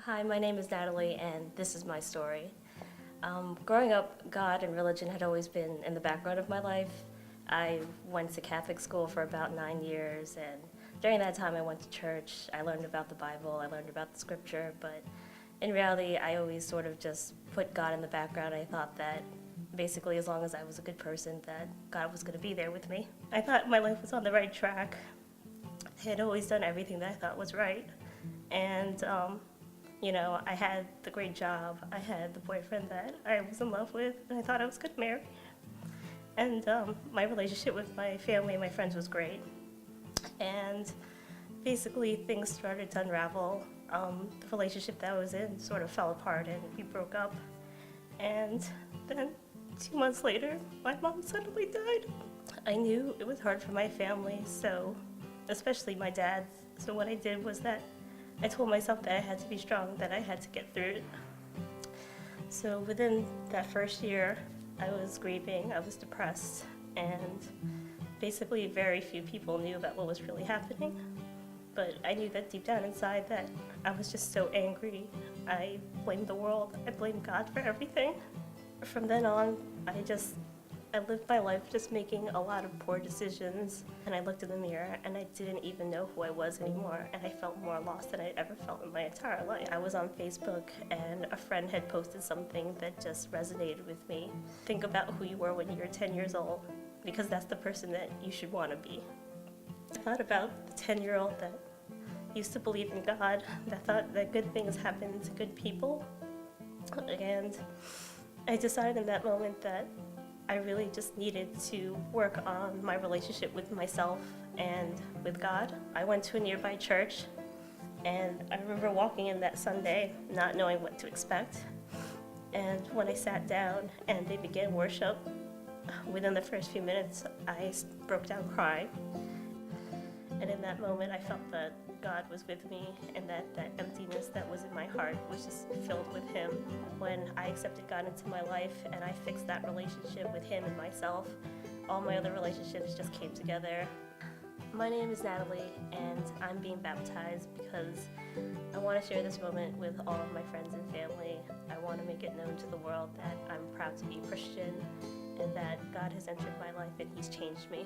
Hi, my name is Natalie, and this is my story. Growing up, God and religion had always been in the background of my life. I went to Catholic school for about 9 years, and during that time, I went to church. I learned about the Bible, I learned about the scripture, but in reality, I always sort of just put God in the background. I thought that basically, as long as I was a good person, that God was going to be there with me. I thought my life was on the right track. I had always done everything that I thought was right, and I had the great job. I had the boyfriend that I was in love with, and I thought I was going to marry. And my relationship with my family and my friends was great. And basically, things started to unravel. The relationship that I was in sort of fell apart, and we broke up. And then 2 months later, my mom suddenly died. I knew it was hard for my family, so especially my dad. So what I did was that I told myself that I had to be strong, that I had to get through it. So within that first year, I was grieving, I was depressed, and basically very few people knew about what was really happening. But I knew that deep down inside that I was just so angry. I blamed the world, I blamed God for everything. From then on, I lived my life just making a lot of poor decisions, and I looked in the mirror and I didn't even know who I was anymore, and I felt more lost than I'd ever felt in my entire life. I was on Facebook and a friend had posted something that just resonated with me. Think about who you were when you were 10 years old, because that's the person that you should want to be. I thought about the 10-year-old that used to believe in God, that thought that good things happen to good people, and I decided in that moment that I really just needed to work on my relationship with myself and with God. I went to a nearby church, and I remember walking in that Sunday not knowing what to expect. And when I sat down and they began worship, within the first few minutes, I broke down crying. And in that moment, I felt that God was with me, and that emptiness that was in my heart was just filled with Him. When I accepted God into my life and I fixed that relationship with Him and myself, all my other relationships just came together. My name is Natalie, and I'm being baptized because I want to share this moment with all of my friends and family. I want to make it known to the world that I'm proud to be Christian and that God has entered my life and He's changed me.